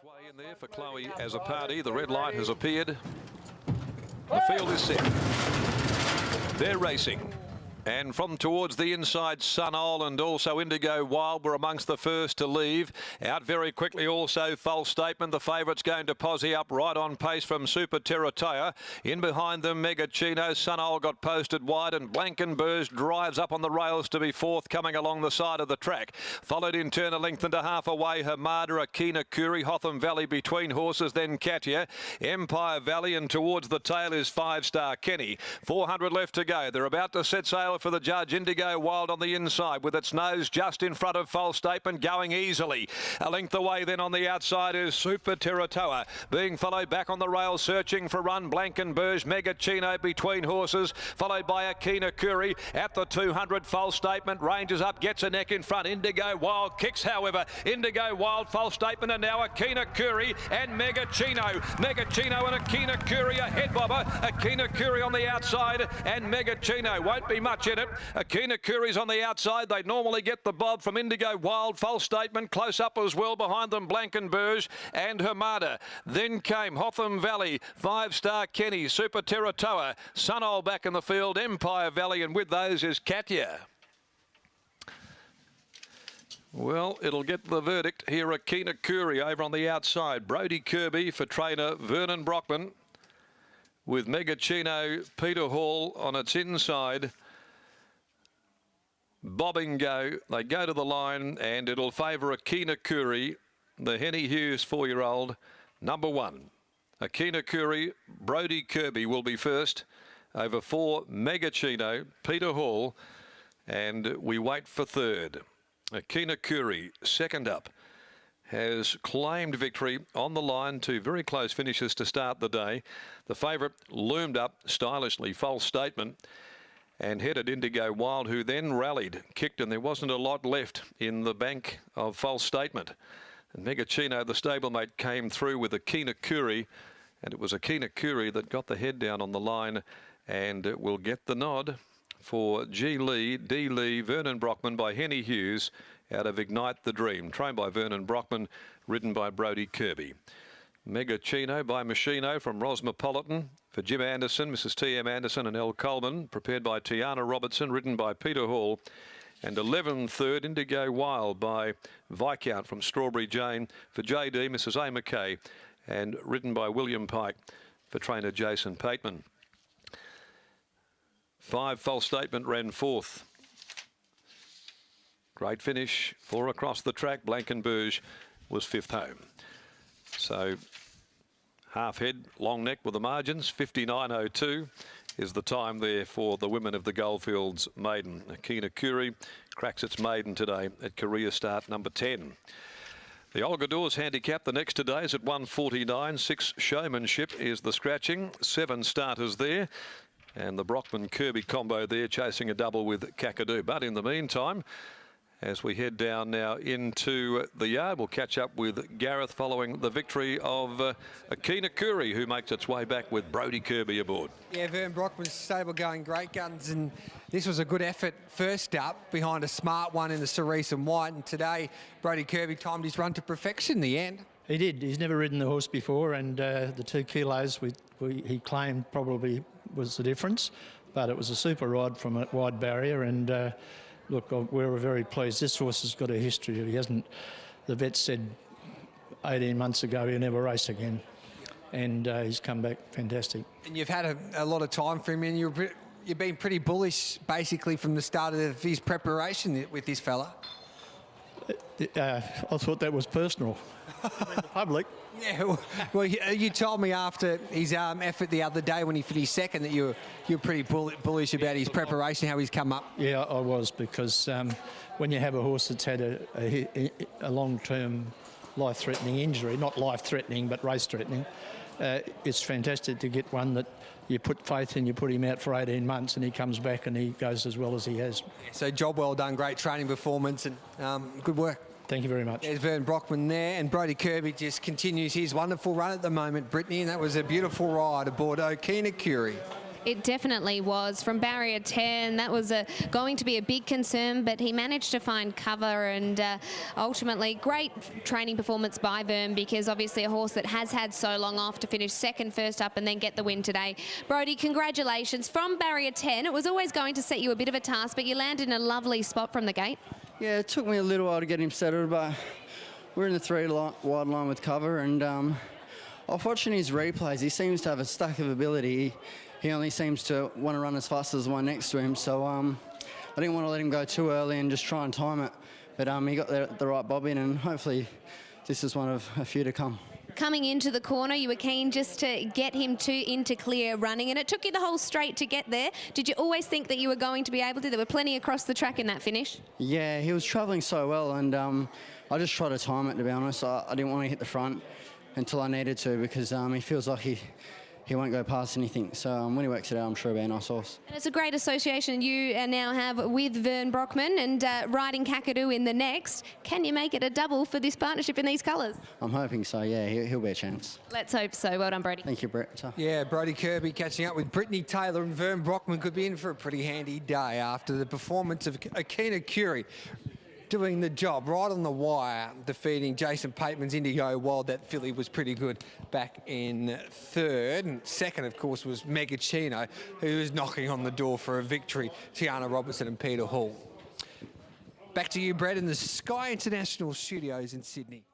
way in there for Chloe as a party. The red light has appeared. The field is set. They're racing. And from towards the inside, Sunol and also Indigo Wild were amongst the first to leave. Out very quickly also, False Statement. The favourite's going to posse up right on pace from Super Teratoa. In behind them, Mega Chino. Sunol got posted wide and Blankenburge drives up on the rails to be fourth, coming along the side of the track. Followed in turn a length and a half away, Hamada, Akina Kuri, Hotham Valley between horses, then Katya, Empire Valley, and towards the tail is 5-Star Kenny. 400 left to go. They're about to set sail for the judge. Indigo Wild on the inside with its nose just in front of False Statement, going easily. A length away then on the outside is Super Teratoa, being followed back on the rail, searching for run. Blankenburge, Mega Chino between horses, followed by Akina Kuri at the 200. False Statement ranges up, gets a neck in front. Indigo Wild kicks, however. Indigo Wild, False Statement, and now Akina Kuri and Mega Chino. Mega Chino and Akina Kuri a head bobber. Akina Kuri on the outside and Mega Chino won't be much in it. Akina Kuri's on the outside. They normally get the bob from Indigo Wild. False Statement close up as well. Behind them, Blankenburge and Hamada. Then came Hotham Valley, 5-Star Kenny, Super Teratoa, Sunol back in the field, Empire Valley, and with those is Katya. Well, it'll get the verdict here. Akina Kuri over on the outside. Brody Kirby for trainer Vernon Brockman, with Mega Chino, Peter Hall on its inside. Bobbing go. They go to the line and it'll favour Akina Kuri, the Henny Hughes 4-year-old, number 1. Akina Kuri, Brody Kirby will be first over 4 Mega Chino, Peter Hall, and we wait for third. Akina Kuri, second up, has claimed victory on the line. 2 very close finishes to start the day. The favourite loomed up stylishly, False Statement, and headed Indigo Wild, who then rallied, kicked, and there wasn't a lot left in the bank of False Statement. And Mega Chino, the stablemate, came through with Akina Kuri, and it was Akina Kuri that got the head down on the line and will get the nod for G. Lee, D. Lee, Vernon Brockman by Henny Hughes out of Ignite the Dream, trained by Vernon Brockman, ridden by Brody Kirby. Mega Chino by Machino from Rosmopolitan for Jim Anderson, Mrs. T.M. Anderson and L. Coleman, prepared by Tiana Robertson, ridden by Peter Hall. And 11th third, Indigo Wild by Viscount from Strawberry Jane for J.D., Mrs. A. McKay, and ridden by William Pike for trainer Jason Pateman. 5 False Statement ran 4th. Great finish, 4 across the track. Blankenburge was 5th home. So half head, long neck with the margins. 59.02 is the time there for the women of the Goldfields maiden. Akina Kuri cracks its maiden today at career start number 10. The Olga Dawes handicap the next today is at 149. 6 Showmanship is the scratching. 7 starters there. And the Brockman Kirby combo there chasing a double with Kakadu. But in the meantime, as we head down now into the yard, we'll catch up with Gareth following the victory of Akina Kuri, who makes its way back with Brody Kirby aboard. Yeah, Vern Brockman's stable going great guns, and this was a good effort first up behind a smart one in the Cerise and White, and today Brody Kirby timed his run to perfection in the end. He did. He's never ridden the horse before, and the 2 kilos he claimed probably was the difference, but it was a super ride from a wide barrier, and look, we were very pleased. This horse has got a history. He hasn't, the vet said 18 months ago he'll never race again, and he's come back fantastic. And you've had a lot of time for him, and you've been pretty bullish basically from the start of his preparation with this fella. I thought that was personal. The public. Yeah, well, you told me after his effort the other day when he finished second that you're pretty bullish about his preparation, how he's come up. Yeah, I was, because when you have a horse that's had a long-term life-threatening injury, not life-threatening but race-threatening, it's fantastic to get one that you put faith in. You put him out for 18 months and he comes back and he goes as well as he has. So job well done, great training performance, and good work. Thank you very much. There's Vern Brockman there, and Brody Kirby just continues his wonderful run at the moment, Brittany, and that was a beautiful ride aboard Akina Kuri. It definitely was. From barrier 10, that was going to be a big concern, but he managed to find cover, and ultimately great training performance by Vern, because obviously a horse that has had so long off to finish second first up and then get the win today. Brodie, congratulations. From barrier 10, it was always going to set you a bit of a task, but you landed in a lovely spot from the gate. Yeah, it took me a little while to get him settled, but we're in the 3 wide line with cover, and I was watching his replays. He seems to have a stack of ability. He only seems to want to run as fast as the one next to him, so I didn't want to let him go too early and just try and time it. But he got the right bob in, and hopefully this is one of a few to come. Coming into the corner, you were keen just to get him into clear running, and it took you the whole straight to get there. Did you always think that you were going to be able to? There were plenty across the track in that finish. Yeah, he was travelling so well, and I just tried to time it, to be honest. I didn't want to hit the front until I needed to, because he feels like he won't go past anything. So when he works it out, I'm sure he'll be a nice horse. And it's a great association you now have with Vern Brockman, and riding Kakadu in the next. Can you make it a double for this partnership in these colours? I'm hoping so, yeah. He'll be a chance. Let's hope so. Well done, Brodie. Thank you, Brett. Yeah, Brodie Kirby catching up with Brittany Taylor, and Vern Brockman could be in for a pretty handy day after the performance of Akina Curie. Doing the job right on the wire, defeating Jason Pateman's Indigo Wild. That filly was pretty good back in third. And second, of course, was Megachino, who was knocking on the door for a victory. Tiana Robertson and Peter Hall. Back to you, Brett, in the Sky International Studios in Sydney.